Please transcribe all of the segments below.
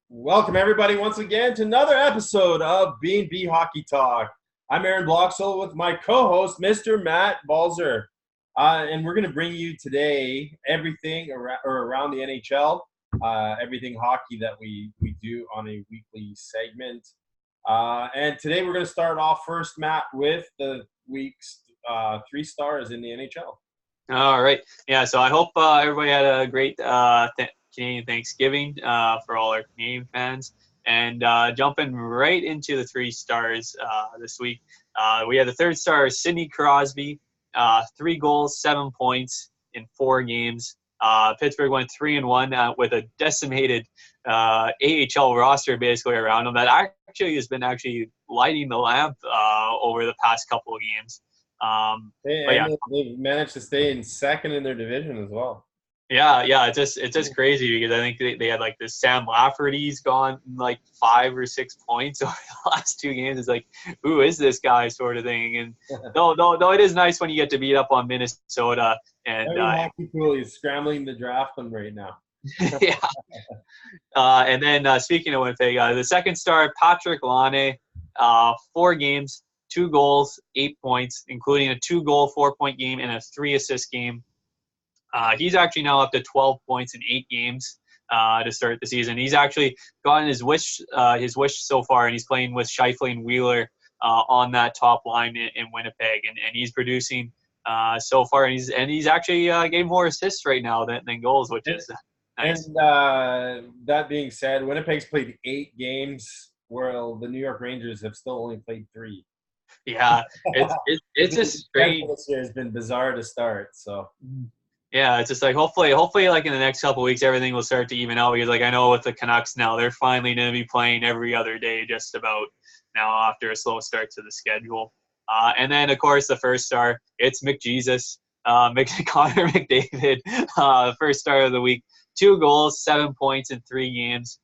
Welcome everybody once again to another episode of B&B Hockey Talk. I'm Aaron Bloxel with my co-host, Mr. Matt Balzer. And we're going to bring you today everything around the NHL, everything hockey that we do on a weekly segment. And today we're going to start off first, Matt, with the week's 3 stars in the NHL. All right. Yeah, so I hope everybody had a great Canadian Thanksgiving for all our Canadian fans. And jumping right into the 3 stars this week, we had the third star, Sidney Crosby, 3 goals, 7 points in 4 games. Pittsburgh went 3-1 with a decimated AHL roster basically around him that actually has been lighting the lamp over the past couple of games. They've managed to stay in second in their division as well. Yeah, it's just crazy because I think they had like this Sam Lafferty's gone like 5 or 6 points over the last 2 games. It's like, who is this guy sort of thing? And though it is nice when you get to beat up on Minnesota and every hockey pool is scrambling to draft them right now. Yeah. And then speaking of Winnipeg, the second star, Patrick Laine, 4 games, 2 goals, 8 points, including a 2-goal, 4-point game and a 3-assist game. He's actually now up to 12 points in 8 games to start the season. He's actually gotten his wish so far, and he's playing with Scheifele and Wheeler on that top line in Winnipeg, and he's producing so far, and he's actually getting more assists right now than goals, which is nice. And that being said, Winnipeg's played 8 games, while the New York Rangers have still only played 3. Yeah, it's just strange. This year has been bizarre to start, so. Yeah, it's just like hopefully like in the next couple of weeks everything will start to even out because like I know with the Canucks now they're finally going to be playing every other day just about now after a slow start to the schedule. And then of course the first star, it's McJesus, Connor McDavid, first star of the week, 2 goals, 7 points in 3 games.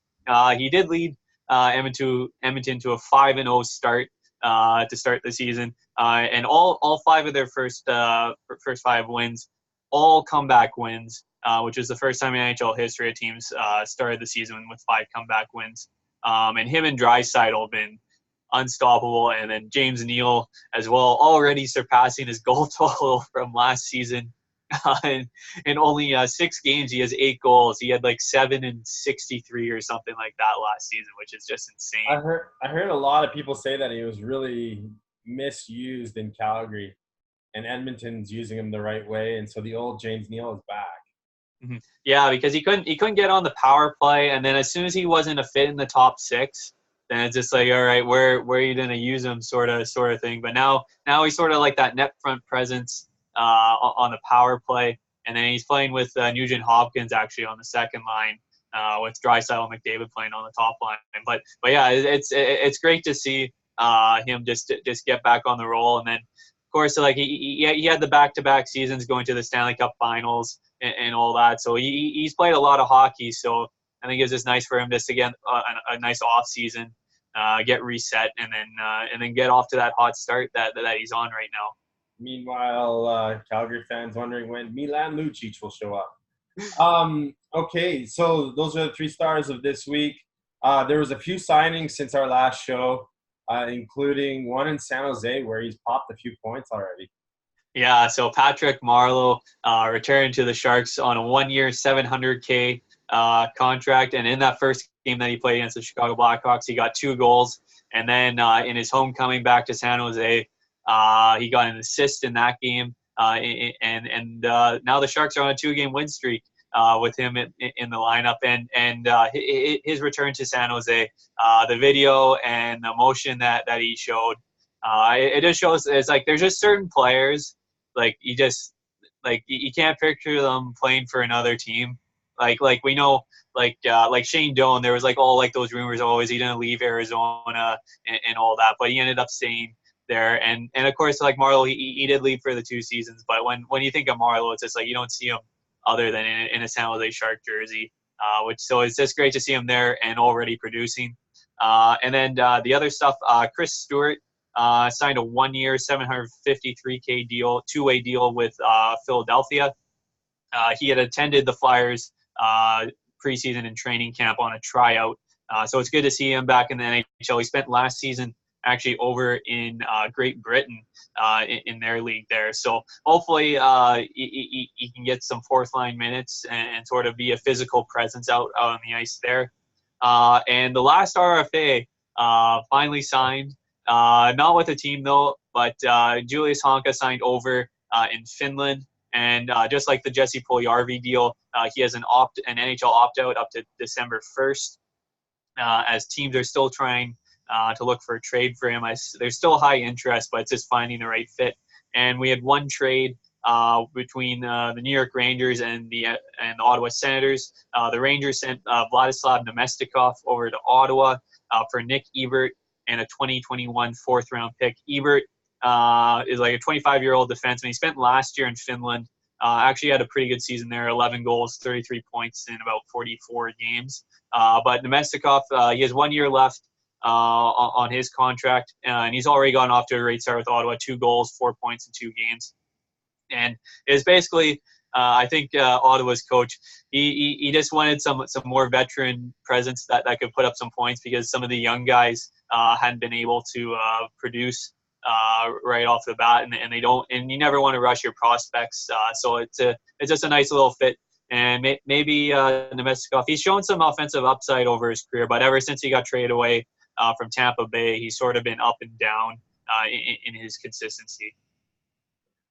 He did lead Edmonton to a 5-0 start to start the season, and all 5 of their first 5 wins. All comeback wins, which is the first time in NHL history a team's started the season with 5 comeback wins. And him and Draisaitl have been unstoppable. And then James Neal as well, already surpassing his goal total from last season. In only 6 games, he has 8 goals. He had like 7 and 63 or something like that last season, which is just insane. I heard a lot of people say that he was really misused in Calgary. And Edmonton's using him the right way, and so the old James Neal is back. Mm-hmm. Yeah, because he couldn't get on the power play, and then as soon as he wasn't a fit in the top 6, then it's just like, all right, where are you gonna use him, sort of thing. But now he's sort of like that net front presence on the power play, and then he's playing with Nugent Hopkins actually on the second line, with Draisaitl and McDavid playing on the top line. But yeah, it's great to see him just get back on the roll, and then. Of course, like he had the back-to-back seasons going to the Stanley Cup Finals and all that, so he's played a lot of hockey. So I think it's just nice for him just to get a nice off season, get reset, and then get off to that hot start that he's on right now. Meanwhile, Calgary fans wondering when Milan Lucic will show up. Okay, so those are the 3 stars of this week. There was a few signings since our last show. Including one in San Jose where he's popped a few points already. Yeah, so Patrick Marleau returned to the Sharks on a 1-year, $700K contract, and in that first game that he played against the Chicago Blackhawks, he got 2 goals, and then in his homecoming back to San Jose, he got an assist in that game, and now the Sharks are on a 2-game win streak. With him in the lineup and his return to San Jose, the video and the emotion that he showed, it just shows it's like there's just certain players like you can't picture them playing for another team. Like we know like Shane Doan, there was like all like those rumors always he didn't leave Arizona and all that, but he ended up staying there and of course like Marleau he did leave for the 2 seasons, but when you think of Marleau, it's just like you don't see him other than in a San Jose Shark jersey, so it's just great to see him there and already producing. And then the other stuff, Chris Stewart signed a 1-year, $753K deal, 2-way deal with Philadelphia. He had attended the Flyers preseason and training camp on a tryout So it's good to see him back in the NHL. He spent last season actually over in Great Britain in their league there. So hopefully he can get some fourth line minutes and sort of be a physical presence out on the ice there. And the last RFA finally signed, not with a team though, but Julius Honka signed over in Finland. And just like the Jesse Puljujarvi deal, he has an NHL opt-out up to December 1st. As teams are still trying to look for a trade for him. There's still high interest, but it's just finding the right fit. And we had one trade between the New York Rangers and the Ottawa Senators. The Rangers sent Vladislav Nemestikov over to Ottawa for Nick Ebert and a 2021 fourth-round pick. Ebert is like a 25-year-old defenseman. He spent last year in Finland. Actually had a pretty good season there, 11 goals, 33 points in about 44 games. But Nemestikov, he has 1 year left on his contract, and he's already gone off to a great start with Ottawa, 2 goals, 4 points in 2 games. And it's basically, I think Ottawa's coach, he just wanted some more veteran presence that could put up some points because some of the young guys hadn't been able to produce right off the bat, and they don't, and you never want to rush your prospects. So it's just a nice little fit. And maybe Nemestikov, he's shown some offensive upside over his career, but ever since he got traded away from Tampa Bay, he's sort of been up and down in his consistency.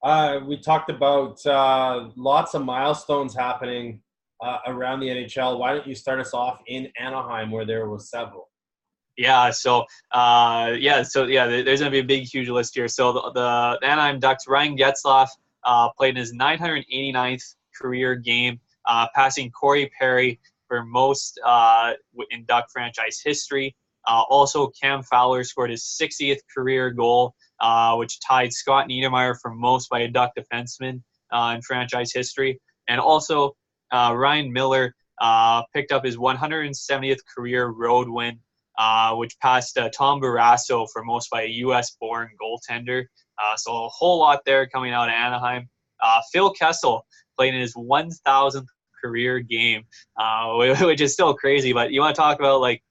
We talked about lots of milestones happening around the NHL. Why don't you start us off in Anaheim, where there was several? There's going to be a big, huge list here. So the Anaheim Ducks, Ryan Getzlaf played in his 989th career game, passing Corey Perry for most in Duck franchise history. Also, Cam Fowler scored his 60th career goal, which tied Scott Niedermayer for most by a Duck defenseman in franchise history. And also, Ryan Miller picked up his 170th career road win, which passed Tom Barrasso for most by a U.S.-born goaltender. So a whole lot there coming out of Anaheim. Phil Kessel played in his 1,000th career game, which is still crazy. But you want to talk about like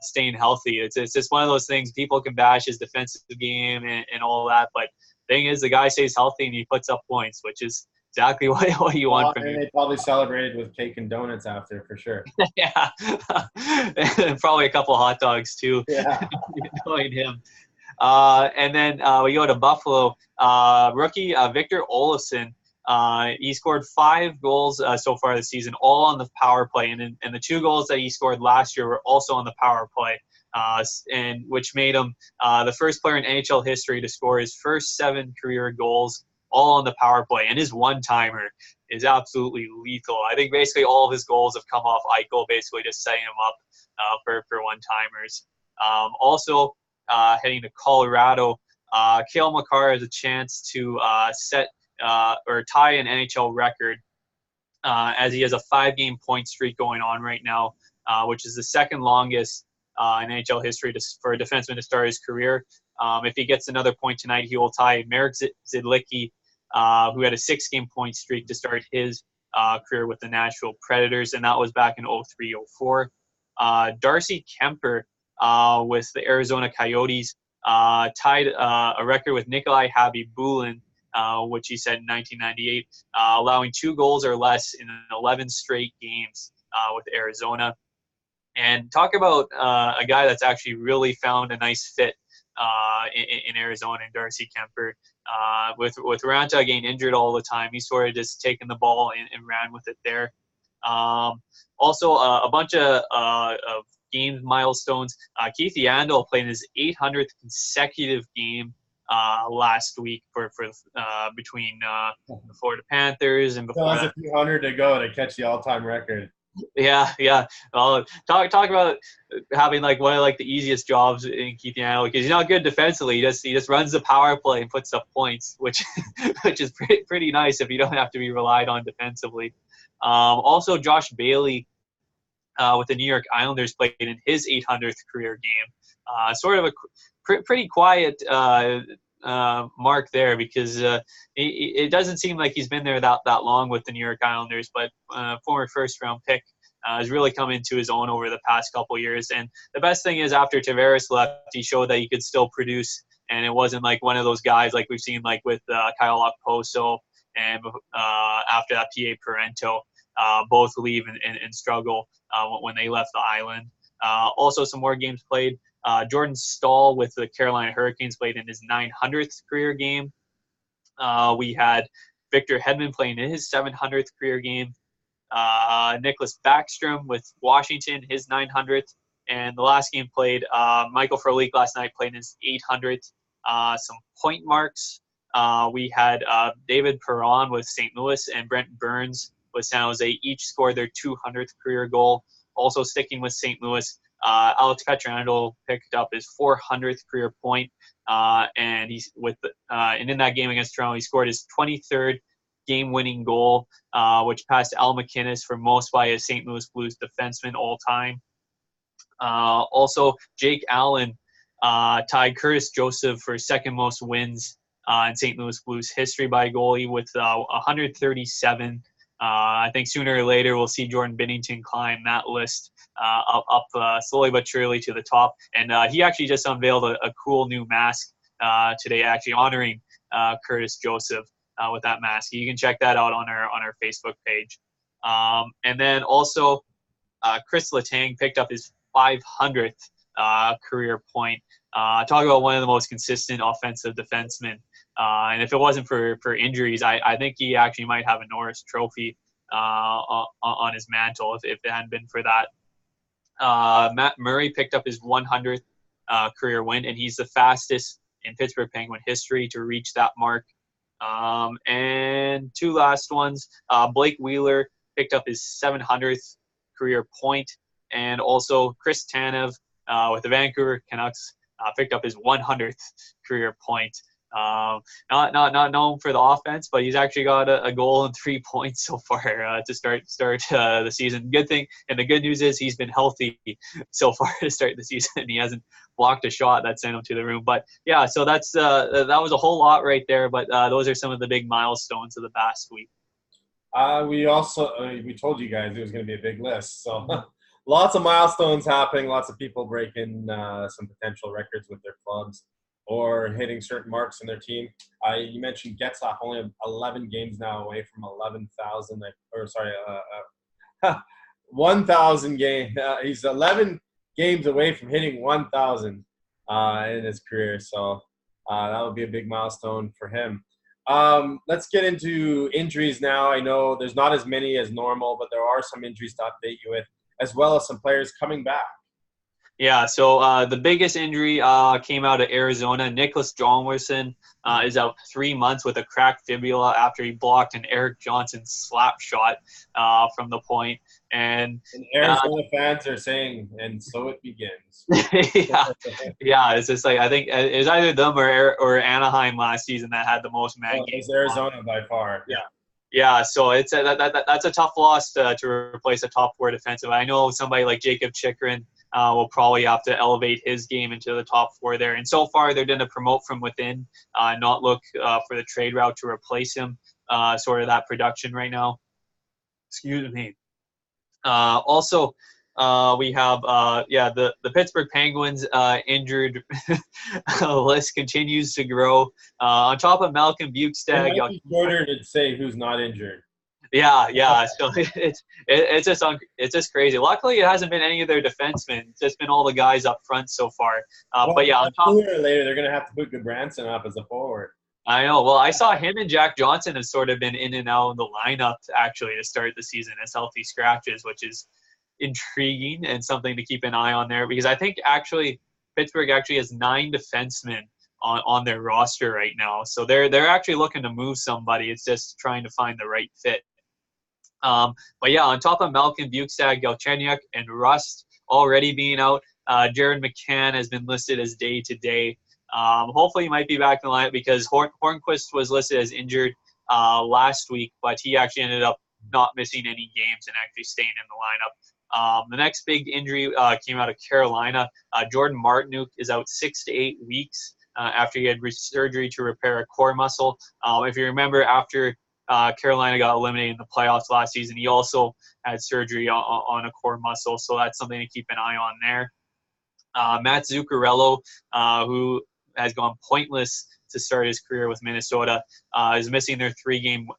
staying healthy. It's just one of those things. People can bash his defensive game and all that, but the thing is, the guy stays healthy and he puts up points, which is exactly what you want from him. They probably celebrated with cake and donuts after, for sure. Yeah, and probably a couple hot dogs too. Yeah, knowing him. And then we go to Buffalo. Rookie Victor Olofsson. He scored 5 goals so far this season, all on the power play, and the 2 goals that he scored last year were also on the power play, and which made him the first player in NHL history to score his first 7 career goals all on the power play. And his one-timer is absolutely lethal. I think basically all of his goals have come off Eichel, basically just setting him up for one-timers. Also, heading to Colorado, Cale Makar has a chance to set or tie an NHL record as he has a 5-game point streak going on right now, which is the second longest in NHL history for a defenseman to start his career. If he gets another point tonight, he will tie Marek Zidlicki, who had a 6-game point streak to start his career with the Nashville Predators, and that was back in 03-04. Darcy Kemper with the Arizona Coyotes tied a record with Nikolai Habibulin, which he set in 1998, allowing 2 goals or less in 11 straight games with Arizona. And talk about a guy that's actually really found a nice fit in Arizona, and Darcy Kemper. With Raanta getting injured all the time, he's sort of just taken the ball and ran with it there. Also, a bunch of game milestones. Keith Yandel played his 800th consecutive game last week for between the Florida Panthers and before. Still has a few hundred to go to catch the all-time record. Yeah. Well, talk about having like one of like the easiest jobs in Keith Yandel, because he's not good defensively. He just runs the power play and puts up points, which is pretty nice if you don't have to be relied on defensively. Also, Josh Bailey with the New York Islanders played in his 800th career game. Sort of a pretty quiet mark there, because it doesn't seem like he's been there that long with the New York Islanders, but former first-round pick has really come into his own over the past couple years. And the best thing is after Tavares left, he showed that he could still produce, and it wasn't like one of those guys like we've seen like with Kyle Okposo and after that PA Parento, both leave and struggle when they left the island. Also, some more games played. Jordan Staal with the Carolina Hurricanes played in his 900th career game. We had Victor Hedman playing in his 700th career game. Nicholas Backstrom with Washington, his 900th. And the last game played, Michael Frolik last night played his 800th. Some point marks. We had David Perron with St. Louis and Brent Burns with San Jose. Each scored their 200th career goal. Also sticking with St. Louis, Alex Pietrangelo picked up his 400th career point, and in that game against Toronto, he scored his 23rd game-winning goal, which passed Al McInnes for most by a St. Louis Blues defenseman all time. Also, Jake Allen tied Curtis Joseph for second most wins in St. Louis Blues history by a goalie with 137. I think sooner or later we'll see Jordan Binnington climb that list up slowly but surely to the top. And he actually just unveiled a cool new mask today, actually honoring Curtis Joseph with that mask. You can check that out on our Facebook page. And then also Chris Letang picked up his 500th career point. Talk about one of the most consistent offensive defensemen. And if it wasn't for injuries, I think he actually might have a Norris Trophy on his mantle if it hadn't been for that. Matt Murray picked up his 100th career win, and he's the fastest in Pittsburgh Penguin history to reach that mark. And two last ones. Blake Wheeler picked up his 700th career point, and also Chris Tanev with the Vancouver Canucks picked up his 100th career point. Not known for the offense, but he's actually got a goal and 3 points so far to start the season. Good thing, and the good news is he's been healthy so far to start the season. He hasn't blocked a shot that sent him to the room. But yeah, so that was a whole lot right there. But those are some of the big milestones of the past week. We told you guys it was going to be a big list, so lots of milestones happening. Lots of people breaking some potential records with their clubs or hitting certain marks in their team. You mentioned Getzlaf, only 11 games now away from 11,000. 1,000 game. He's 11 games away from hitting 1,000 in his career. So that would be a big milestone for him. Let's get into injuries now. I know there's not as many as normal, but there are some injuries to update you with, as well as some players coming back. Yeah, so the biggest injury came out of Arizona. Nicholas Johnson is out 3 months with a cracked fibula after he blocked an Eric Johnson slap shot from the point. And Arizona fans are saying, and so it begins. yeah, it's just like I think it was either them or Anaheim last season that had the most games. It's Arizona by far. Yeah, so it's that's a tough loss to replace a top four defensive. I know somebody like Jacob Chikrin will probably have to elevate his game into the top four there. And so far, they're going to promote from within, not look for the trade route to replace him, sort of that production right now. Excuse me. Also, we have, the Pittsburgh Penguins injured list continues to grow. On top of Malcolm Bukestad. It might be shorter to say who's not injured. Yeah. So it's just crazy. Luckily, it hasn't been any of their defensemen. It's just been all the guys up front so far. But yeah, on top, sooner or later they're going to have to put Goodbranson up as a forward. I know. Well, I saw him and Jack Johnson have sort of been in and out of the lineup actually to start the season as healthy scratches, which is intriguing and something to keep an eye on there, because I think actually Pittsburgh actually has 9 defensemen on their roster right now. So they're actually looking to move somebody. It's just trying to find the right fit. But yeah, on top of Malcolm Bukestad, Galchenyuk, and Rust already being out, Jared McCann has been listed as day-to-day. Hopefully he might be back in the lineup because Hornquist was listed as injured last week, but he actually ended up not missing any games and actually staying in the lineup. The next big injury came out of Carolina. Jordan Martinook is out 6 to 8 weeks after he had surgery to repair a core muscle. If you remember, after Carolina got eliminated in the playoffs last season. He also had surgery on a core muscle, so that's something to keep an eye on there. Matt Zuccarello, who has gone pointless to start his career with Minnesota, is missing their 3-game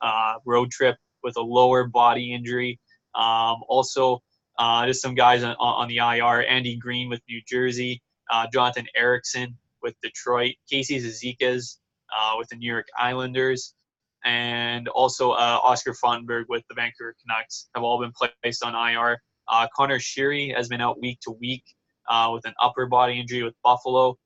road trip with a lower body injury. Also, just some guys on the IR: Andy Green with New Jersey, Jonathan Erickson with Detroit, Casey Zizekas with the New York Islanders, and also Oscar Fontenberg with the Vancouver Canucks have all been placed on IR. Connor Sheary has been out week to week with an upper body injury with Buffalo.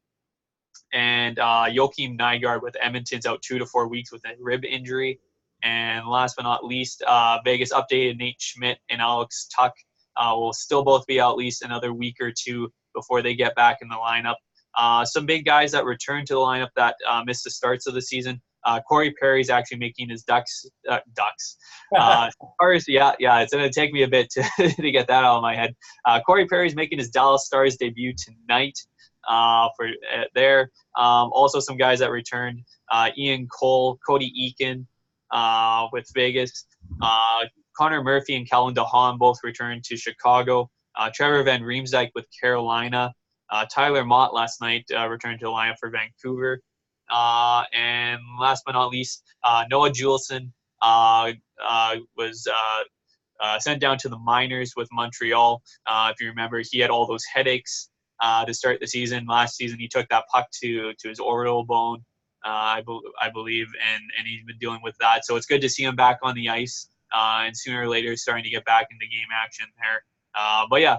And Joakim Nygard with Edmonton's out 2 to 4 weeks with a rib injury. And last but not least, Vegas updated Nate Schmidt and Alex Tuck will still both be out at least another week or two before they get back in the lineup. Some big guys that returned to the lineup that missed the starts of the season. Corey Perry's actually making his Ducks. Stars, yeah, it's going to take me a bit to, to get that out of my head. Corey Perry's making his Dallas Stars debut tonight for there. Also some guys that returned, Ian Cole, Cody Eakin with Vegas. Connor Murphy and Calvin DeHaan both returned to Chicago. Trevor Van Riemsdyk with Carolina. Tyler Mott last night returned to the lineup for Vancouver. And last but not least, Noah Juleson was sent down to the minors with Montreal. If you remember, he had all those headaches to start the season. Last season, he took that puck to his orbital bone, I believe, and he's been dealing with that. So it's good to see him back on the ice, and sooner or later starting to get back into game action there. But yeah,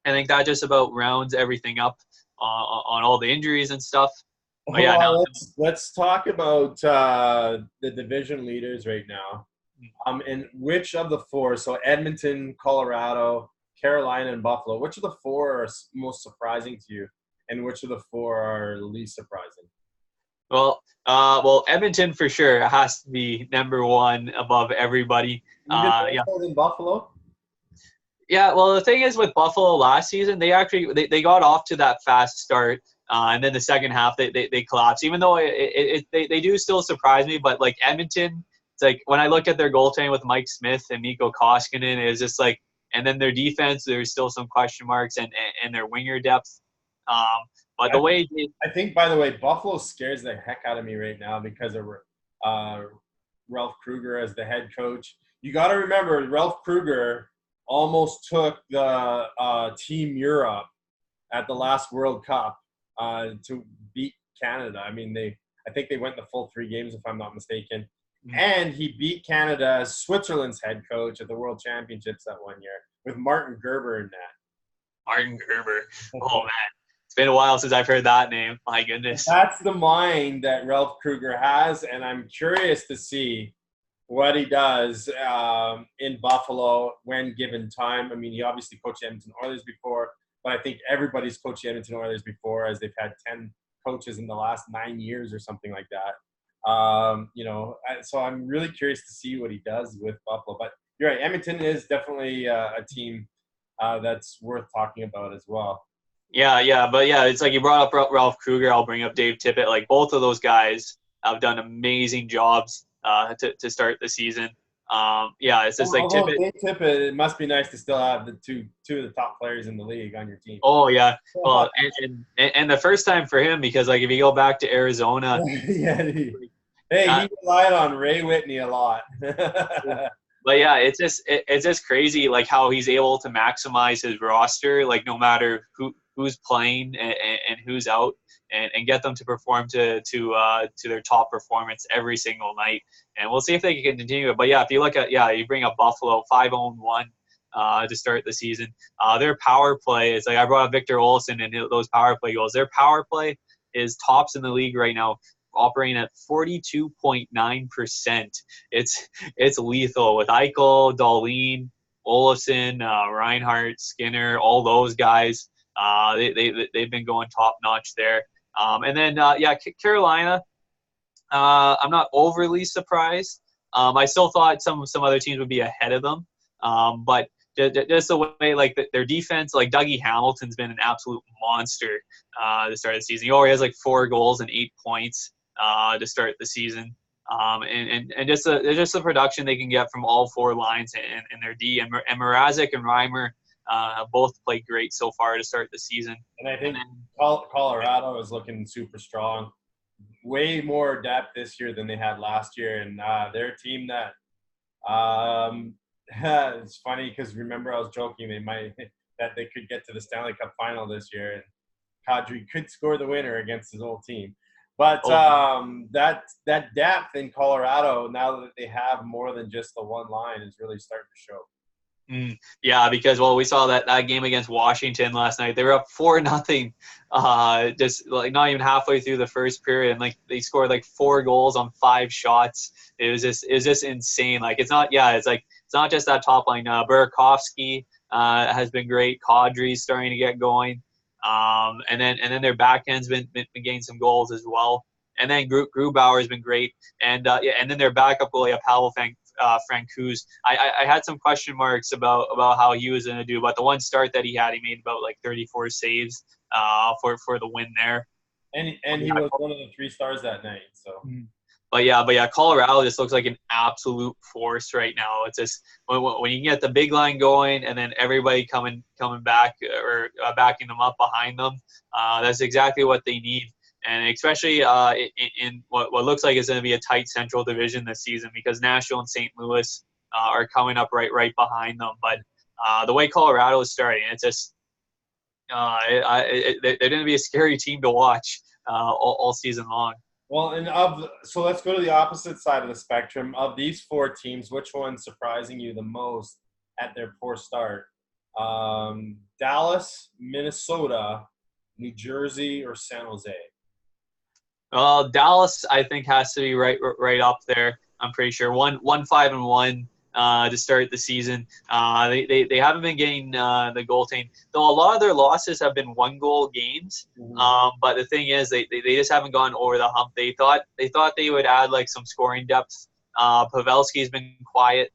I think that just about rounds everything up on all the injuries and stuff. But yeah, now, let's talk about the division leaders right now. And which of the four, so Edmonton, Colorado, Carolina, and Buffalo, which of the four are most surprising to you, and which of the four are least surprising? Well, Edmonton for sure has to be number one above everybody. Even more than Buffalo? Yeah, well, the thing is with Buffalo last season, they actually got off to that fast start, and then the second half they collapsed. Even though they do still surprise me, but like Edmonton, it's like when I look at their goaltending with Mike Smith and Mikko Koskinen, it's just like, and then their defense, there's still some question marks, and their winger depth. But the way I think, by the way, Buffalo scares the heck out of me right now because of Ralph Kruger as the head coach. You got to remember, Ralph Kruger almost took the Team Europe at the last World Cup to beat Canada. I mean, I think they went the full 3 games, if I'm not mistaken. Mm-hmm. And he beat Canada as Switzerland's head coach at the World Championships that one year with Martin Gerber in that. Martin Gerber. Oh, man. It's been a while since I've heard that name. My goodness. That's the mind that Ralph Kruger has, and I'm curious to see what he does in Buffalo when given time. I mean, he obviously coached Edmonton Oilers before, but I think everybody's coached Edmonton Oilers before, as they've had 10 coaches in the last 9 years or something like that. So I'm really curious to see what he does with Buffalo. But you're right, Edmonton is definitely a team that's worth talking about as well. Yeah, but yeah, it's like you brought up Ralph Kruger. I'll bring up Dave Tippett. Like both of those guys have done amazing jobs to start the season. It's just like Tippett. Dave Tippett, it must be nice to still have the two of the top players in the league on your team. Oh yeah, well, and the first time for him, because like if you go back to Arizona, he relied on Ray Whitney a lot. But yeah, it's just crazy like how he's able to maximize his roster, like no matter who's playing and who's out, and get them to perform to their top performance every single night. And we'll see if they can continue it. But yeah, if you look at you bring up Buffalo 5-1 to start the season. Their power play is like I brought up Victor Olsen and those power play goals. Their power play is tops in the league right now, operating at 42.9%. It's lethal with Eichel, Dahlin, Olofsson, Reinhart, Skinner, all those guys. They've been going top notch there. And then Carolina. I'm not overly surprised. I still thought some other teams would be ahead of them, but just the way like their defense, like Dougie Hamilton's been an absolute monster to start the season. He already has like 4 goals and 8 points to start the season. And just the production they can get from all four lines and their D. And Mrazek and Reimer both played great so far to start the season. And I think Colorado is looking super strong. Way more depth this year than they had last year, and they're a team that it's funny because remember I was joking that they could get to the Stanley Cup final this year, and Kadri could score the winner against his old team. But that depth in Colorado, now that they have more than just the one line, is really starting to show. Yeah, because we saw that game against Washington last night. They were up 4-0, just like not even halfway through the first period, and like they scored like 4 goals on 5 shots. It was just insane. Like it's not just that top line. Burakovsky has been great. Kadri's starting to get going, and then their backhand's been getting some goals as well. And then Grubauer has been great, and then their backup goalie Pavel Francouz. I had some question marks about how he was going to do, but the one start that he had, he made about like 34 saves for the win there. And he was one of the 3 stars that night. So. But yeah, Colorado just looks like an absolute force right now. It's just when you get the big line going, and then everybody coming back or backing them up behind them. That's exactly what they need. And especially in what looks like is going to be a tight Central Division this season, because Nashville and St. Louis are coming up right behind them. But the way Colorado is starting, it's just they're going to be a scary team to watch all season long. Well, so let's go to the opposite side of the spectrum. Of these 4 teams, which one's surprising you the most at their poor start? Dallas, Minnesota, New Jersey, or San Jose? Dallas, I think, has to be right up there. I'm pretty sure 1-5-1 to start the season. They haven't been getting the goaltending, though. A lot of their losses have been 1-goal games. But the thing is, they just haven't gone over the hump. They thought they would add like some scoring depth. Pavelski's been quiet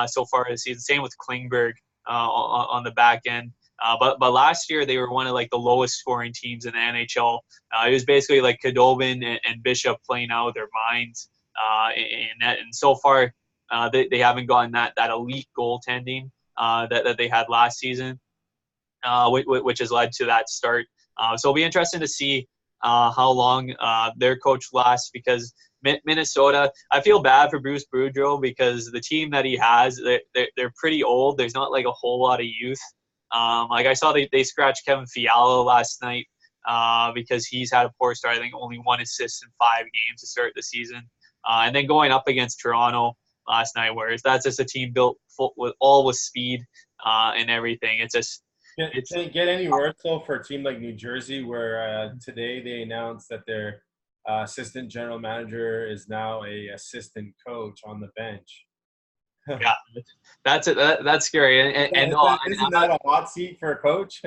so far this season. Same with Klingberg on the back end. But last year they were one of like the lowest scoring teams in the NHL. It was basically like Khudobin and Bishop playing out of their minds in that. And so far they haven't gotten that elite goaltending that they had last season, which has led to that start. So it'll be interesting to see how long their coach lasts, because Minnesota, I feel bad for Bruce Boudreau, because the team that he has, they're pretty old. There's not like a whole lot of youth. Like I saw they scratched Kevin Fiala last night because he's had a poor start. I think only 1 assist in 5 games to start the season. And then going up against Toronto last night, whereas that's just a team built with speed and everything. It's just it can't get any worse though for a team like New Jersey, where today they announced that their assistant general manager is now a assistant coach on the bench. Yeah, that's it. That's scary. And isn't that a hot seat for a coach?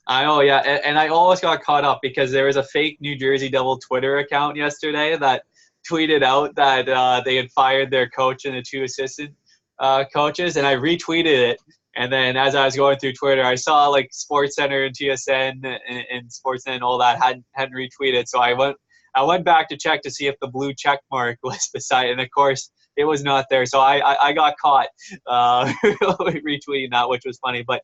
I know, yeah. And I almost got caught up because there was a fake New Jersey Devil Twitter account yesterday that tweeted out that they had fired their coach and the 2 assistant coaches, and I retweeted it. And then as I was going through Twitter, I saw like SportsCenter and TSN and Sportsnet and all that hadn't retweeted. So I went back to check to see if the blue check mark was beside, and of course it was not there. So I got caught retweeting that, which was funny. But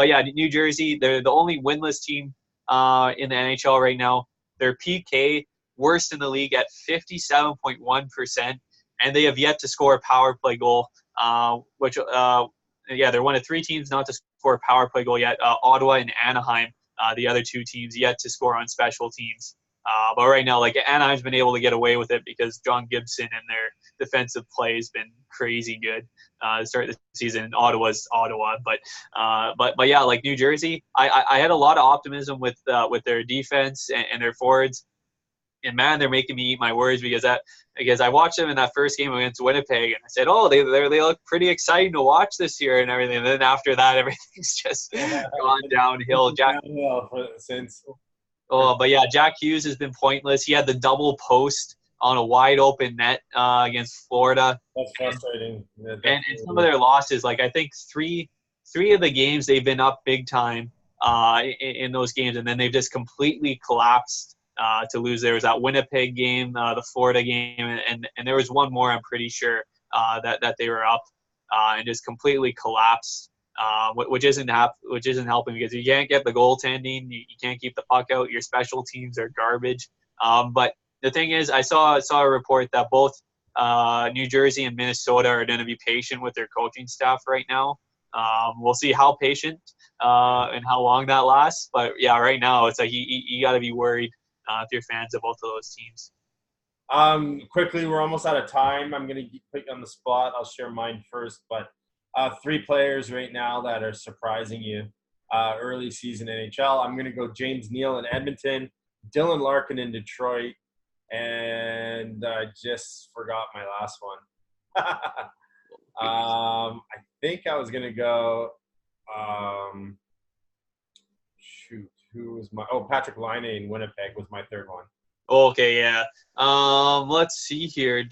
yeah, New Jersey, they're the only winless team in the NHL right now. Their PK worst in the league at 57.1%, and they have yet to score a power play goal. They're one of 3 teams not to score a power play goal yet. Ottawa and Anaheim, the other 2 teams yet to score on special teams. But right now, like Anaheim's been able to get away with it because John Gibson and their defensive play has been crazy good to start the season. Ottawa's Ottawa, but yeah, like New Jersey, I had a lot of optimism with their defense and their forwards. And man, they're making me eat my words because I watched them in that first game against Winnipeg, and I said, oh, they look pretty exciting to watch this year and everything. And then after that, everything's just gone downhill. But yeah, Jack Hughes has been pointless. He had the double post on a wide open net against Florida. That's frustrating. And some of their losses, like I think three of the games they've been up big time in those games, and then they've just completely collapsed to lose. There was that Winnipeg game, the Florida game, and there was one more, I'm pretty sure, that they were up and just completely collapsed. Which isn't helping because you can't get the goaltending, you can't keep the puck out. Your special teams are garbage. But the thing is, I saw a report that both New Jersey and Minnesota are going to be patient with their coaching staff right now. We'll see how patient and how long that lasts. But yeah, right now it's like you got to be worried if you're fans of both of those teams. Quickly, we're almost out of time. I'm going to put you on the spot. I'll share mine first, but 3 players right now that are surprising you early season NHL. I'm going to go James Neal in Edmonton, Dylan Larkin in Detroit, and I just forgot my last one. I think I was going to go Patrick Laine in Winnipeg was my third one. Okay, yeah. Let's see here.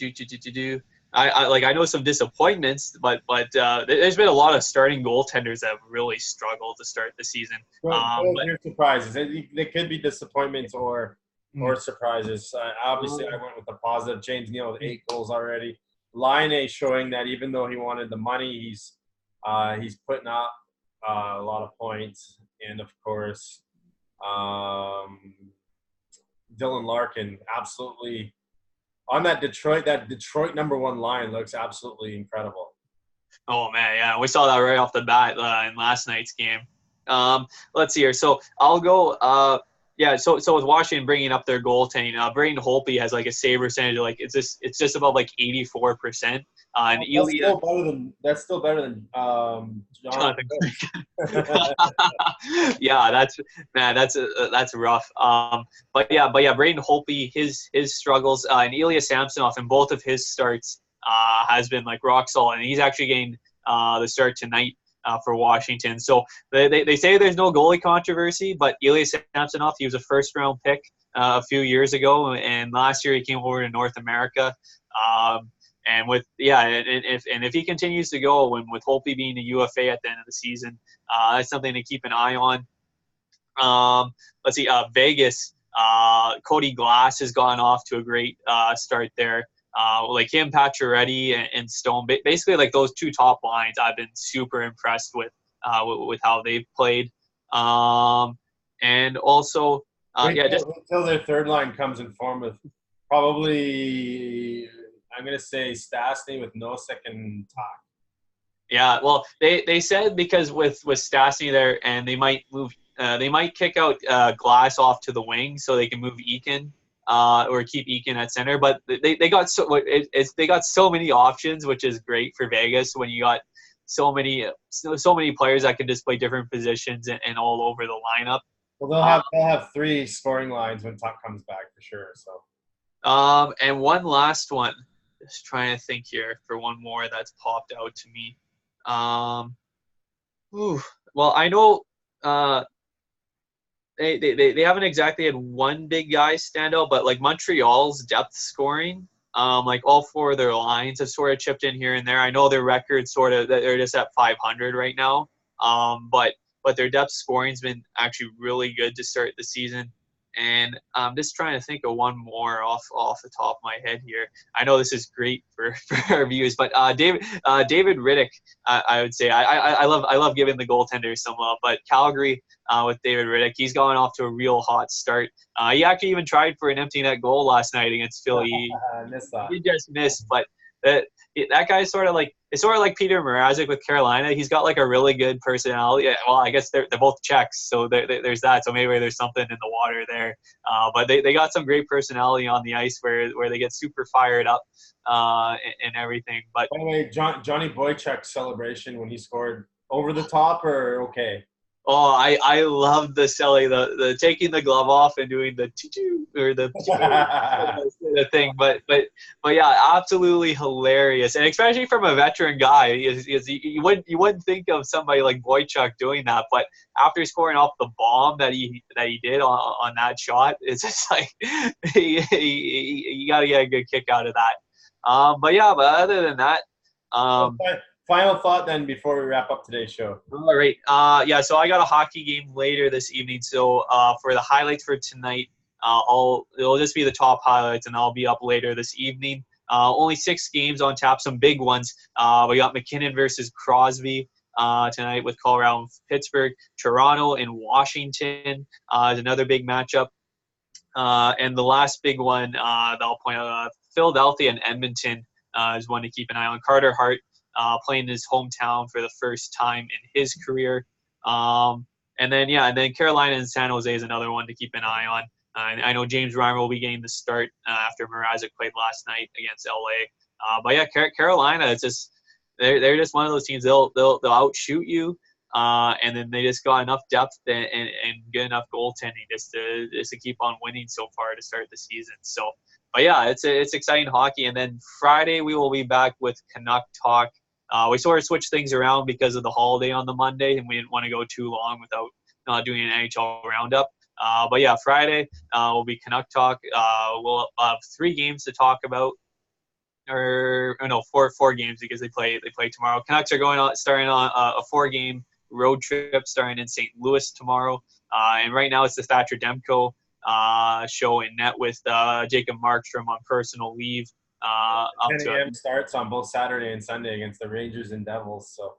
I know some disappointments, but there's been a lot of starting goaltenders that have really struggled to start the season. Here's surprises. They could be disappointments or surprises. Obviously, I went with the positive. James Neal with 8 goals already. Laine showing that even though he wanted the money, he's putting up a lot of points, and of course, Dylan Larkin absolutely on that Detroit number 1 line looks absolutely incredible. Oh man, yeah, we saw that right off the bat in last night's game. Let's see here. So I'll go. So with Washington bringing up their goaltending, Braden Holtby has like a save percentage of, like it's just about like 84%. And that's still better than Jonathan. Yeah, that's rough. But yeah, Braden Holtby, his struggles, and Ilya Samsonov in both of his starts has been like rock solid, and he's actually getting the start tonight for Washington. So they say there's no goalie controversy, but Ilya Samsonov, he was a first-round pick a few years ago, and last year he came over to North America. And if he continues to go, with Holtby being a UFA at the end of the season, that's something to keep an eye on. Let's see, Vegas. Cody Glass has gone off to a great start there. Like him, Pacioretty, and Stone. Basically, like those 2 top lines, I've been super impressed with how they've played. And also, until their third line comes in form with probably, I'm going to say Stastny with Nosek and Talk. Yeah, well, they said because with Stastny there, and they might kick out Glass off to the wing so they can move Eakin. Or keep Eakin at center, but they got so many options, which is great for Vegas when you got so many players that can just play different positions and all over the lineup. Well, they'll have 3 scoring lines when Tuck comes back for sure. So, and one last one. Just trying to think here for one more that's popped out to me. Well, I know. They haven't exactly had one big guy stand out, but like Montreal's depth scoring, like all 4 of their lines have sort of chipped in here and there. I know their record they're just at 500 right now, but their depth scoring's been actually really good to start the season. And I'm just trying to think of one more off the top of my head here. I know this is great for our views, but David Riddick, I would say I love giving the goaltenders some love, but Calgary with David Riddick, he's gone off to a real hot start. He actually even tried for an empty net goal last night against Philly. He just missed, but that guy's sort of like Peter Mrazek with Carolina. He's got like a really good personality. Well, I guess they're both Czechs, so there's that. So maybe there's something in the water there. But they got some great personality on the ice where they get super fired up and everything. But by the way, Johnny Boychuk's celebration when he scored, over the top or okay? Oh, I love the selling, the taking the glove off and doing the choo or the thing, but yeah, absolutely hilarious, and especially from a veteran guy, you wouldn't think of somebody like Boychuk doing that, but after scoring off the bomb that he did on that shot, it's just like you gotta get a good kick out of that. But other than that, final thought then before we wrap up today's show. All right. So I got a hockey game later this evening. So for the highlights for tonight, It'll just be the top highlights, and I'll be up later this evening. Only 6 games on tap, some big ones. We got McKinnon versus Crosby tonight with Colorado and Pittsburgh. Toronto and Washington is another big matchup. And the last big one that I'll point out, Philadelphia and Edmonton is one to keep an eye on. Carter Hart playing his hometown for the first time in his career. And then Carolina and San Jose is another one to keep an eye on. I know James Reimer will be getting the start after Mrazek played last night against LA. But yeah, Carolina, it's just they're just one of those teams. They'll outshoot you, and then they just got enough depth and good enough goaltending just to keep on winning so far to start the season. So, but yeah, it's exciting hockey. And then Friday we will be back with Canuck Talk. We sort of switched things around because of the holiday on the Monday, and we didn't want to go too long without not doing an NHL roundup. But yeah, Friday will be Canuck Talk. We'll have 3 games to talk about, or no, four games because they play tomorrow. Canucks are starting on a 4-game road trip starting in St. Louis tomorrow. And right now it's the Thatcher Demko show in net with Jacob Markstrom on personal leave. 10 a.m. starts on both Saturday and Sunday against the Rangers and Devils. So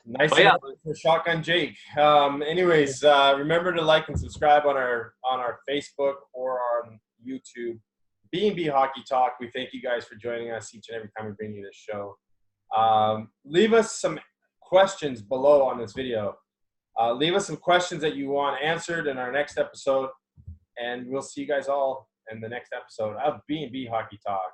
nice for Shotgun Jake. Anyways, remember to like and subscribe on our Facebook or on YouTube. B&B Hockey Talk. We thank you guys for joining us each and every time we bring you this show. Leave us some questions below on this video. Leave us some questions that you want answered in our next episode, and we'll see you guys all in the next episode of B&B Hockey Talk.